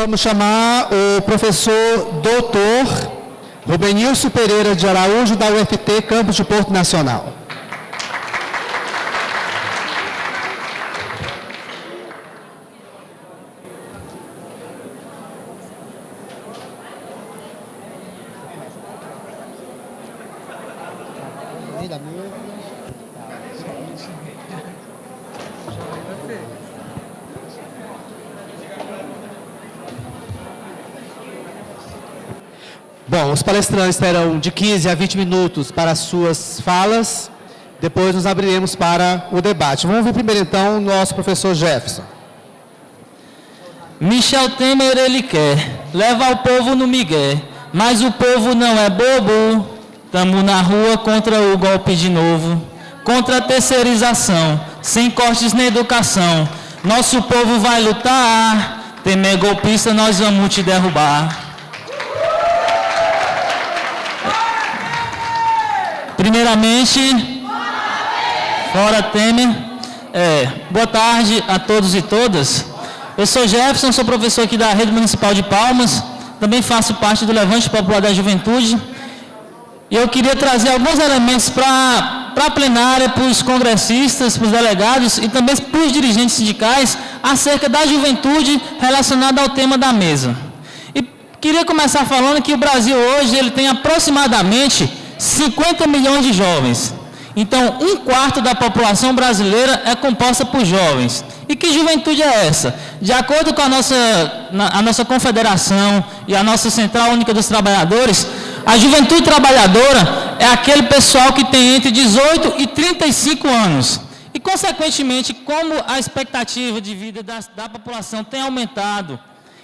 vamos chamar o professor doutor Rubenilson Pereira de Araújo, da UFT, Campus de Porto Nacional. Bom, os palestrantes terão de 15 a 20 minutos para as suas falas, depois nos abriremos para o debate. Vamos ouvir primeiro, então, o nosso professor Jefferson. Michel Temer, ele quer levar o povo no migué, mas o povo não é bobo. Estamos na rua contra o golpe de novo, contra a terceirização, sem cortes na educação. Nosso povo vai lutar, Temer golpista, nós vamos te derrubar. Primeiramente, fora Temer, boa tarde a todos e todas. Eu sou Jefferson, sou professor aqui da Rede Municipal de Palmas, também faço parte do Levante Popular da Juventude. E eu queria trazer alguns elementos para a plenária, para os congressistas, para os delegados e também para os dirigentes sindicais acerca da juventude relacionada ao tema da mesa. E queria começar falando que o Brasil hoje ele tem aproximadamente 50 milhões de jovens. Então, 1/4 da população brasileira é composta por jovens. E que juventude é essa? De acordo com a nossa confederação e a nossa Central Única dos Trabalhadores, a juventude trabalhadora é aquele pessoal que tem entre 18 e 35 anos. E, consequentemente, como a expectativa de vida da população tem aumentado,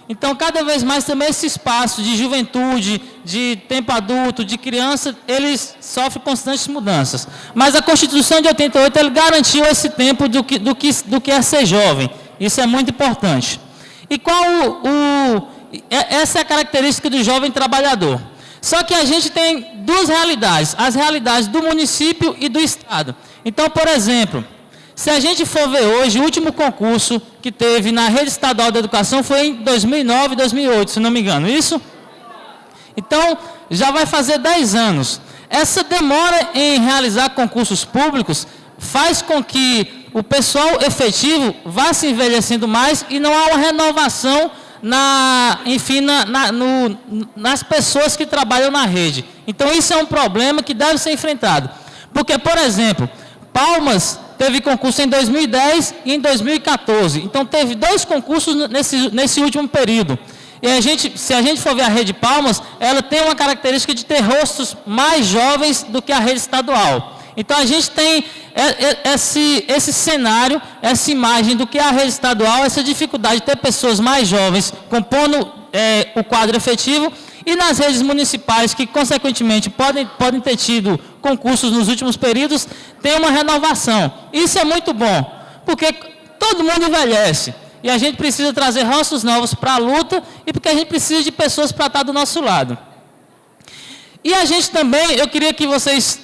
então, cada vez mais também esse espaço de juventude, de tempo adulto, de criança, eles sofrem constantes mudanças. Mas a Constituição de 88, ele garantiu esse tempo do que é ser jovem. Isso é muito importante. E essa é a característica do jovem trabalhador. Só que a gente tem duas realidades, as realidades do município e do Estado. Então, por exemplo, se a gente for ver hoje, o último concurso que teve na Rede Estadual da Educação foi em 2009 e 2008, se não me engano, isso? Então, já vai fazer 10 anos. Essa demora em realizar concursos públicos faz com que o pessoal efetivo vá se envelhecendo mais e não há uma renovação nas pessoas que trabalham na rede. Então, isso é um problema que deve ser enfrentado. Porque, por exemplo, Palmas teve concurso em 2010 e em 2014. Então, teve 2 concursos nesse último período. E se a gente for ver a Rede Palmas, ela tem uma característica de ter rostos mais jovens do que a rede estadual. Então, a gente tem esse cenário, essa imagem do que é a rede estadual, essa dificuldade de ter pessoas mais jovens compondo o quadro efetivo, e nas redes municipais, que consequentemente podem ter tido concursos nos últimos períodos, tem uma renovação. Isso é muito bom, porque todo mundo envelhece, e a gente precisa trazer rostos novos para a luta, e porque a gente precisa de pessoas para estar do nosso lado. E a gente também, eu queria que vocês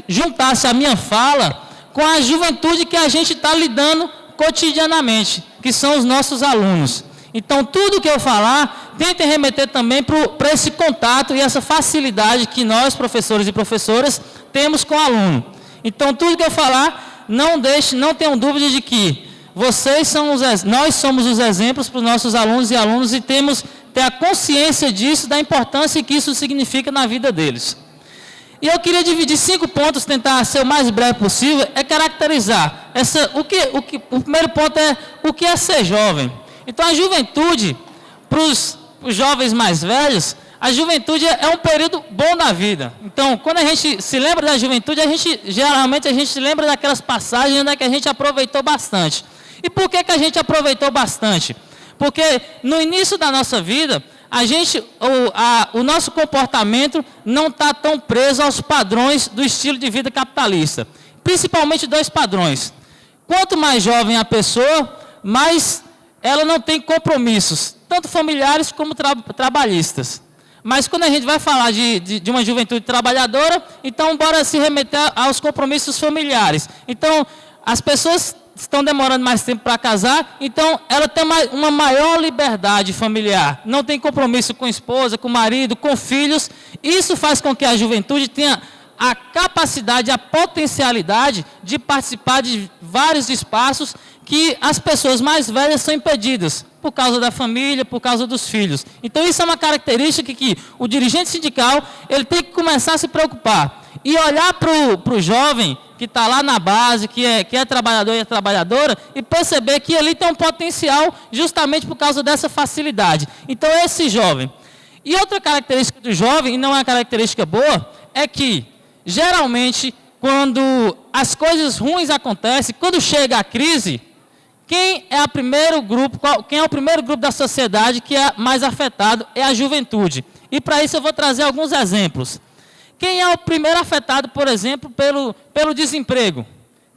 juntassem a minha fala com a juventude que a gente está lidando cotidianamente, que são os nossos alunos. Então, tudo que eu falar, tentem remeter também para esse contato e essa facilidade que nós, professores e professoras, temos com o aluno. Então, tudo que eu falar, não tenham dúvida de que nós somos os exemplos para os nossos alunos e temos que ter a consciência disso, da importância que isso significa na vida deles. E eu queria dividir 5 pontos, tentar ser o mais breve possível, caracterizar. O primeiro ponto é o que é ser jovem. Então, a juventude, para os jovens mais velhos, a juventude é um período bom da vida. Então, quando a gente se lembra da juventude, geralmente a gente se lembra daquelas passagens que a gente aproveitou bastante. E por que a gente aproveitou bastante? Porque no início da nossa vida, o nosso comportamento não está tão preso aos padrões do estilo de vida capitalista. Principalmente 2 padrões. Quanto mais jovem a pessoa, mais ela não tem compromissos, tanto familiares como trabalhistas. Mas quando a gente vai falar de uma juventude trabalhadora, então bora se remeter aos compromissos familiares. Então, as pessoas estão demorando mais tempo para casar, então ela tem uma maior liberdade familiar, não tem compromisso com a esposa, com o marido, com filhos. Isso faz com que a juventude tenha a capacidade, a potencialidade de participar de vários espaços que as pessoas mais velhas são impedidas, por causa da família, por causa dos filhos. Então isso é uma característica que o dirigente sindical ele tem que começar a se preocupar e olhar para o jovem que está lá na base, que é trabalhador e é trabalhadora, e perceber que ali tem um potencial justamente por causa dessa facilidade. Então esse jovem. E outra característica do jovem, e não é uma característica boa, é que geralmente quando as coisas ruins acontecem, quando chega a crise, quem é o primeiro grupo da sociedade que é mais afetado é a juventude. E para isso eu vou trazer alguns exemplos. Quem é o primeiro afetado, por exemplo, pelo desemprego?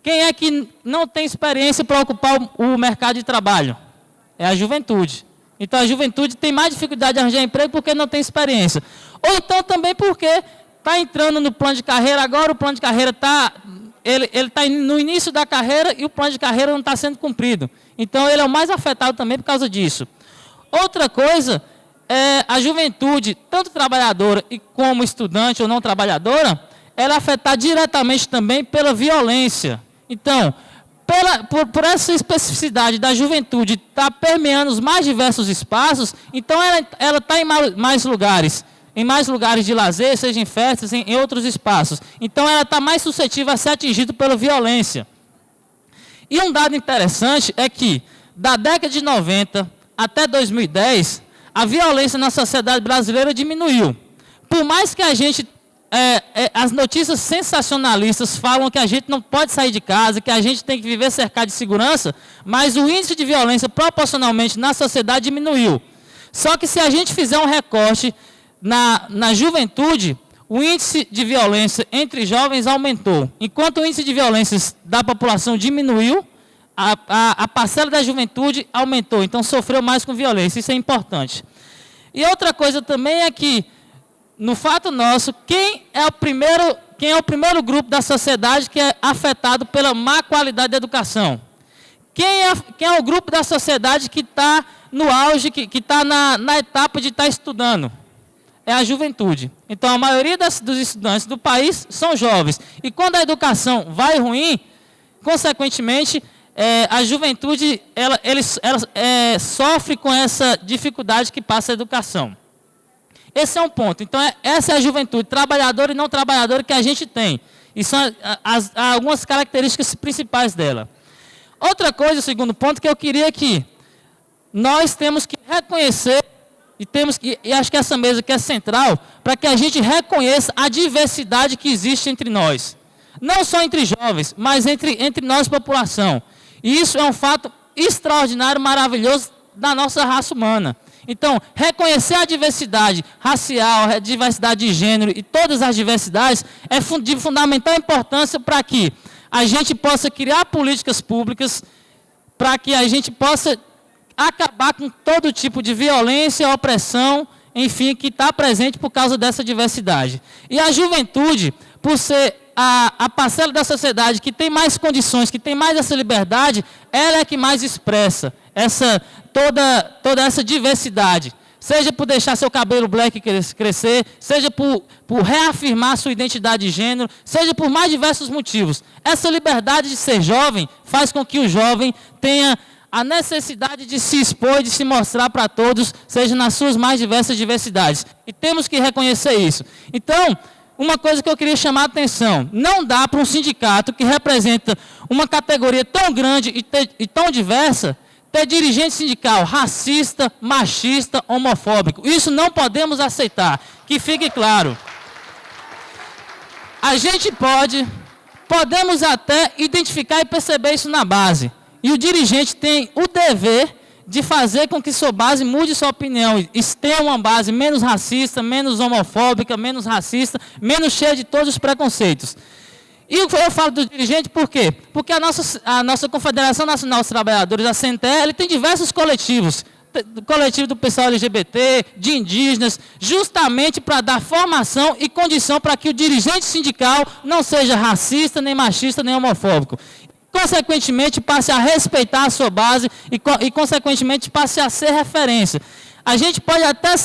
Quem é que não tem experiência para ocupar o mercado de trabalho? É a juventude. Então a juventude tem mais dificuldade de arranjar emprego porque não tem experiência. Ou então também porque está entrando no plano de carreira agora, o plano de carreira está no início da carreira e o plano de carreira não está sendo cumprido. Então ele é o mais afetado também por causa disso. Outra coisa é a juventude, tanto trabalhadora e como estudante ou não trabalhadora, ela é afetada diretamente também pela violência. Então, por essa especificidade da juventude estar permeando os mais diversos espaços, então ela está em mais lugares de lazer, seja em festas, em outros espaços. Então ela está mais suscetível a ser atingida pela violência. E um dado interessante é que, da década de 90 até 2010, a violência na sociedade brasileira diminuiu. Por mais que a gente, as notícias sensacionalistas falam que a gente não pode sair de casa, que a gente tem que viver cercado de segurança, mas o índice de violência proporcionalmente na sociedade diminuiu. Só que se a gente fizer um recorte na juventude, o índice de violência entre jovens aumentou. Enquanto o índice de violência da população diminuiu, a parcela da juventude aumentou, então sofreu mais com violência, isso é importante. E outra coisa também é que, no fato nosso, quem é o primeiro grupo da sociedade que é afetado pela má qualidade da educação? Quem é o grupo da sociedade que está no auge, que está na etapa de estar estudando? É a juventude. Então, a maioria dos estudantes do país são jovens. E quando a educação vai ruim, consequentemente, a juventude ela sofre com essa dificuldade que passa a educação. Esse é um ponto. Então, essa é a juventude, trabalhadora e não trabalhadora, que a gente tem. E são algumas características principais dela. Outra coisa, o segundo ponto, que eu queria que nós temos que reconhecer, e acho que essa mesa que é central, para que a gente reconheça a diversidade que existe entre nós. Não só entre jovens, mas entre nós, população. E isso é um fato extraordinário, maravilhoso da nossa raça humana. Então, reconhecer a diversidade racial, a diversidade de gênero e todas as diversidades é de fundamental importância para que a gente possa criar políticas públicas, para que a gente possa acabar com todo tipo de violência, opressão, enfim, que está presente por causa dessa diversidade. E a juventude, por ser a parcela da sociedade que tem mais condições, que tem mais essa liberdade, ela é que mais expressa toda essa diversidade. Seja por deixar seu cabelo black crescer, seja por reafirmar sua identidade de gênero, seja por mais diversos motivos. Essa liberdade de ser jovem faz com que o jovem tenha a necessidade de se expor e de se mostrar para todos, seja nas suas mais diversas diversidades. E temos que reconhecer isso. Então, uma coisa que eu queria chamar a atenção, não dá para um sindicato que representa uma categoria tão grande e tão diversa, ter dirigente sindical racista, machista, homofóbico. Isso não podemos aceitar, que fique claro. A gente podemos até identificar e perceber isso na base. E o dirigente tem o dever de fazer com que sua base mude sua opinião e tenha uma base menos racista, menos homofóbica, menos racista, menos cheia de todos os preconceitos. E eu falo do dirigente por quê? Porque a nossa Confederação Nacional dos Trabalhadores, a CNTE, tem diversos coletivos. Coletivo do pessoal LGBT, de indígenas, justamente para dar formação e condição para que o dirigente sindical não seja racista, nem machista, nem homofóbico. consequentemente, passe a respeitar a sua base e consequentemente, passe a ser referência. A gente pode até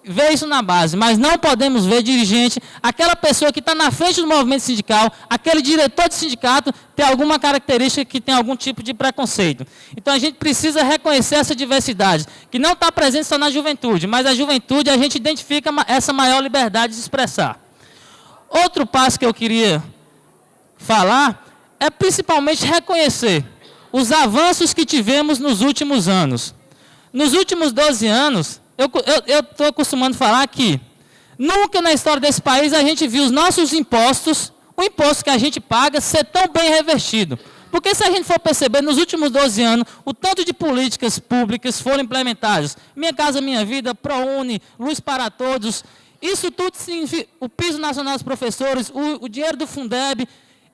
ver isso na base, mas não podemos ver dirigente, aquela pessoa que está na frente do movimento sindical, aquele diretor de sindicato, ter alguma característica que tem algum tipo de preconceito. Então, a gente precisa reconhecer essa diversidade, que não está presente só na juventude, mas a juventude, a gente identifica essa maior liberdade de se expressar. Outro passo que eu queria falar é principalmente reconhecer os avanços que tivemos nos últimos anos. Nos últimos 12 anos, eu estou acostumando a falar que nunca na história desse país a gente viu os nossos impostos, o imposto que a gente paga, ser tão bem revertido. Porque se a gente for perceber, nos últimos 12 anos, o tanto de políticas públicas foram implementadas, Minha Casa Minha Vida, ProUni, Luz para Todos, isso tudo significa, o piso nacional dos professores, o dinheiro do Fundeb,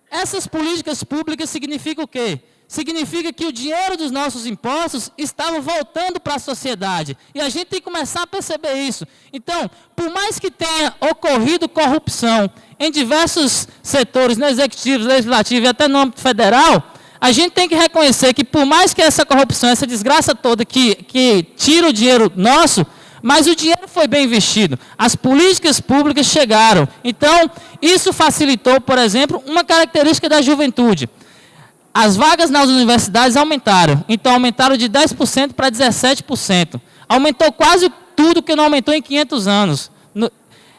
essas políticas públicas significam o quê? Significa que o dinheiro dos nossos impostos estava voltando para a sociedade. E a gente tem que começar a perceber isso. Então, por mais que tenha ocorrido corrupção em diversos setores, no executivo, legislativo e até no âmbito federal, a gente tem que reconhecer que por mais que essa corrupção, essa desgraça toda que tira o dinheiro nosso, mas o dinheiro foi bem investido. As políticas públicas chegaram. Então, isso facilitou, por exemplo, uma característica da juventude. As vagas nas universidades aumentaram. Então, aumentaram de 10% para 17%. Aumentou quase tudo que não aumentou em 500 anos.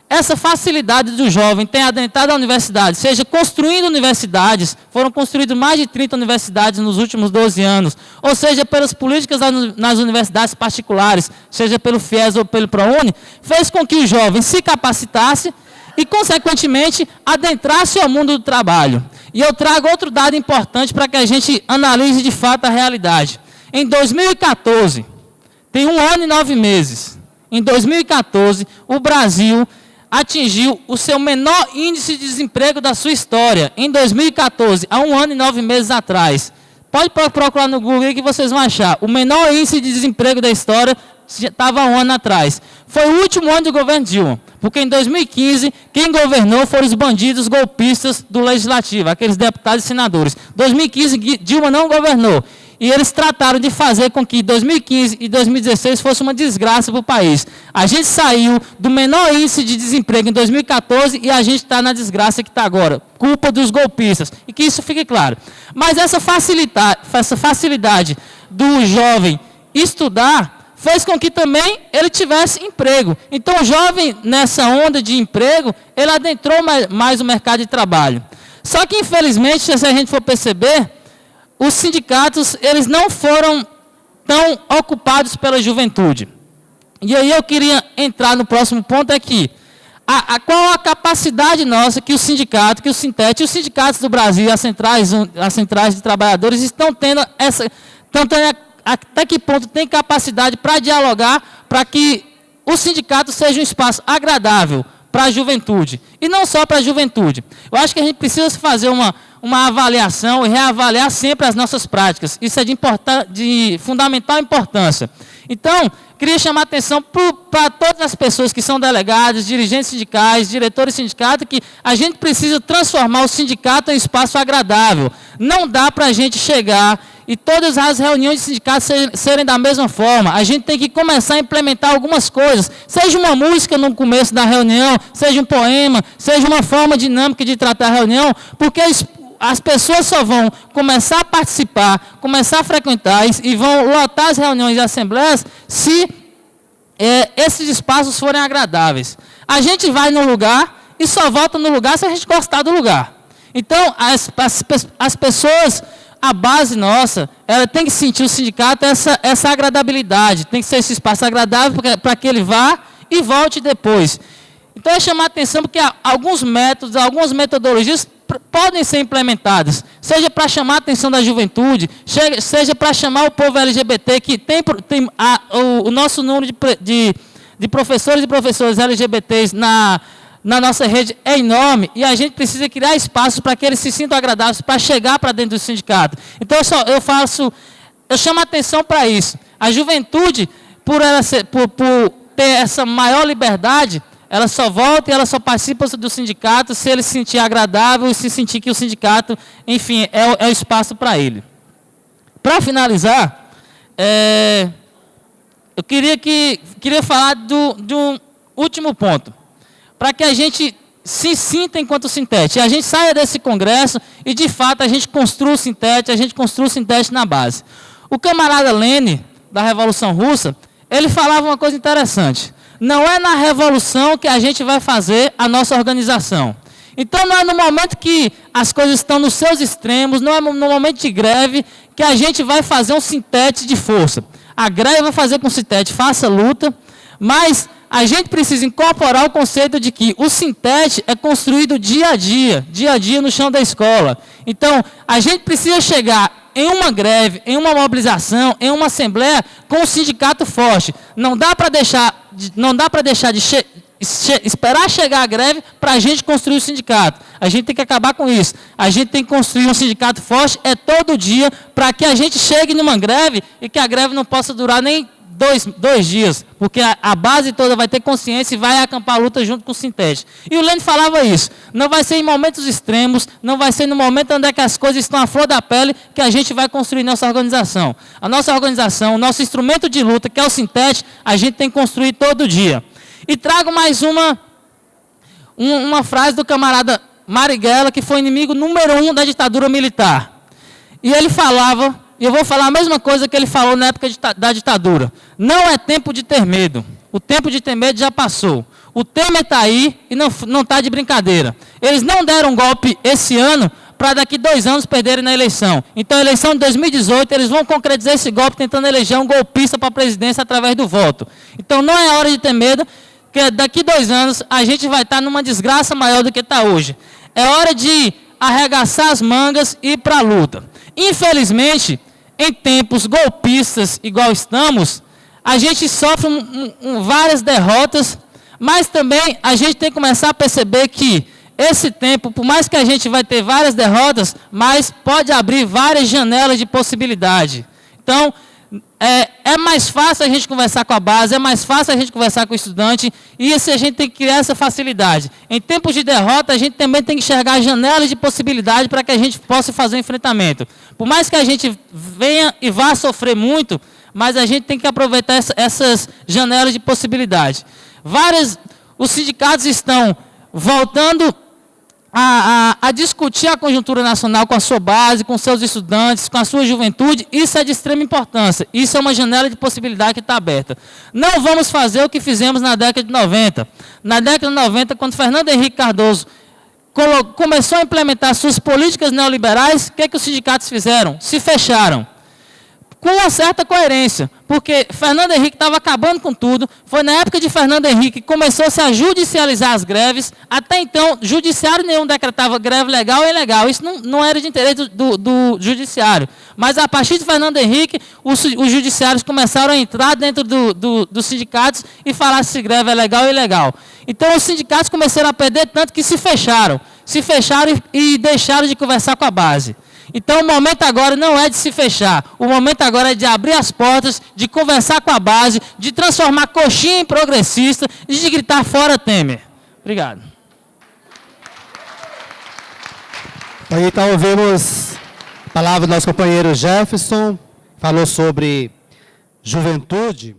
Essa facilidade do jovem tem adentrado a universidade, seja construindo universidades, foram construídas mais de 30 universidades nos últimos 12 anos, ou seja, pelas políticas nas universidades particulares, seja pelo FIES ou pelo ProUni, fez com que o jovem se capacitasse e, consequentemente, adentrasse ao mundo do trabalho. E eu trago outro dado importante para que a gente analise de fato a realidade. Em 2014, tem 1 ano e 9 meses, em 2014, o Brasil atingiu o seu menor índice de desemprego da sua história. Em 2014, há 1 ano e 9 meses atrás. Pode procurar no Google que vocês vão achar. O menor índice de desemprego da história estava 1 ano atrás. Foi o último ano do governo Dilma, porque em 2015, quem governou foram os bandidos golpistas do Legislativo, aqueles deputados e senadores. Em 2015, Dilma não governou. E eles trataram de fazer com que 2015 e 2016 fosse uma desgraça para o país. A gente saiu do menor índice de desemprego em 2014 e a gente está na desgraça que está agora. Culpa dos golpistas. E que isso fique claro. Mas essa facilidade do jovem estudar fez com que também ele tivesse emprego. Então, o jovem, nessa onda de emprego, ele adentrou mais o mercado de trabalho. Só que, infelizmente, se a gente for perceber, os sindicatos, eles não foram tão ocupados pela juventude. E aí eu queria entrar no próximo ponto, é que qual a capacidade nossa que o sindicato, que o Sintete, os sindicatos do Brasil, as centrais de trabalhadores estão tendo até que ponto tem capacidade para dialogar, para que o sindicato seja um espaço agradável para a juventude. E não só para a juventude. Eu acho que a gente precisa fazer uma avaliação e reavaliar sempre as nossas práticas. Isso é de fundamental importância. Então, queria chamar a atenção para todas as pessoas que são delegados, dirigentes sindicais, diretores de sindicato, que a gente precisa transformar o sindicato em um espaço agradável. Não dá para a gente chegar e todas as reuniões de sindicatos serem da mesma forma. A gente tem que começar a implementar algumas coisas, seja uma música no começo da reunião, seja um poema, seja uma forma dinâmica de tratar a reunião, porque as pessoas só vão começar a participar, começar a frequentar e vão lotar as reuniões e assembleias se esses espaços forem agradáveis. A gente vai no lugar e só volta no lugar se a gente gostar do lugar. Então, as pessoas, a base nossa, ela tem que sentir o sindicato essa agradabilidade, tem que ser esse espaço agradável para que ele vá e volte depois. Então, é chamar a atenção porque alguns métodos, algumas metodologias podem ser implementadas, seja para chamar a atenção da juventude, seja para chamar o povo LGBT, que tem o nosso número de professores e professoras LGBTs na nossa rede é enorme, e a gente precisa criar espaços para que eles se sintam agradáveis, para chegar para dentro do sindicato. Então, eu chamo a atenção para isso. A juventude, por ter essa maior liberdade, ela só volta e ela só participa do sindicato se ele se sentir agradável e se sentir que o sindicato, enfim, é o espaço para ele. Para finalizar, eu queria falar de um último ponto, para que a gente se sinta enquanto Sintete, a gente saia desse congresso e, de fato, a gente construa o Sintete, a gente construa o Sintete na base. O camarada Lenin, da Revolução Russa, ele falava uma coisa interessante. Não é na revolução que a gente vai fazer a nossa organização. Então, não é no momento que as coisas estão nos seus extremos, não é no momento de greve que a gente vai fazer um Sintete de força. A greve vai fazer com que o Sintete faça luta, mas a gente precisa incorporar o conceito de que o Sintete é construído dia a dia no chão da escola. Então, a gente precisa chegar em uma greve, em uma mobilização, em uma assembleia com o sindicato forte. Não dá para deixar de esperar chegar a greve para a gente construir o sindicato. A gente tem que acabar com isso. A gente tem que construir um sindicato forte todo dia para que a gente chegue numa greve e que a greve não possa durar nem dois dias, porque a base toda vai ter consciência e vai acampar a luta junto com o Sintete. E o Lenin falava isso, não vai ser em momentos extremos, não vai ser no momento onde é que as coisas estão à flor da pele que a gente vai construir nossa organização. A nossa organização, o nosso instrumento de luta, que é o Sintete, a gente tem que construir todo dia. E trago mais uma frase do camarada Marighella, que foi inimigo número 1 da ditadura militar. E ele falava, e eu vou falar a mesma coisa que ele falou na época da ditadura. Não é tempo de ter medo. O tempo de ter medo já passou. O Temer está aí e não está de brincadeira. Eles não deram golpe esse ano para daqui 2 anos perderem na eleição. Então, a eleição de 2018, eles vão concretizar esse golpe tentando eleger um golpista para a presidência através do voto. Então, não é hora de ter medo, porque daqui 2 anos a gente vai estar numa desgraça maior do que está hoje. É hora de arregaçar as mangas e ir para a luta. Infelizmente, em tempos golpistas igual estamos, a gente sofre várias derrotas, mas também a gente tem que começar a perceber que esse tempo, por mais que a gente vai ter várias derrotas, mas pode abrir várias janelas de possibilidade. Então, é mais fácil a gente conversar com a base, é mais fácil a gente conversar com o estudante, e isso a gente tem que criar essa facilidade. Em tempos de derrota, a gente também tem que enxergar janelas de possibilidade para que a gente possa fazer o enfrentamento. Por mais que a gente venha e vá sofrer muito, mas a gente tem que aproveitar essas janelas de possibilidade. Os sindicatos estão voltando a discutir a conjuntura nacional com a sua base, com seus estudantes, com a sua juventude. Isso é de extrema importância. Isso é uma janela de possibilidade que está aberta. Não vamos fazer o que fizemos na década de 90. Na década de 90, quando Fernando Henrique Cardoso começou a implementar suas políticas neoliberais, o que é que os sindicatos fizeram? Se fecharam. Com uma certa coerência, porque Fernando Henrique estava acabando com tudo. Foi na época de Fernando Henrique que começou-se a judicializar as greves. Até então, judiciário nenhum decretava greve legal ou ilegal. Isso não era de interesse do judiciário. Mas a partir de Fernando Henrique, os judiciários começaram a entrar dentro dos sindicatos e falar se greve é legal ou ilegal. Então, os sindicatos começaram a perder tanto que se fecharam. Se fecharam e deixaram de conversar com a base. Então, o momento agora não é de se fechar. O momento agora é de abrir as portas, de conversar com a base, de transformar coxinha em progressista e de gritar fora Temer. Obrigado. Então, ouvimos a palavra do nosso companheiro Jefferson, falou sobre juventude.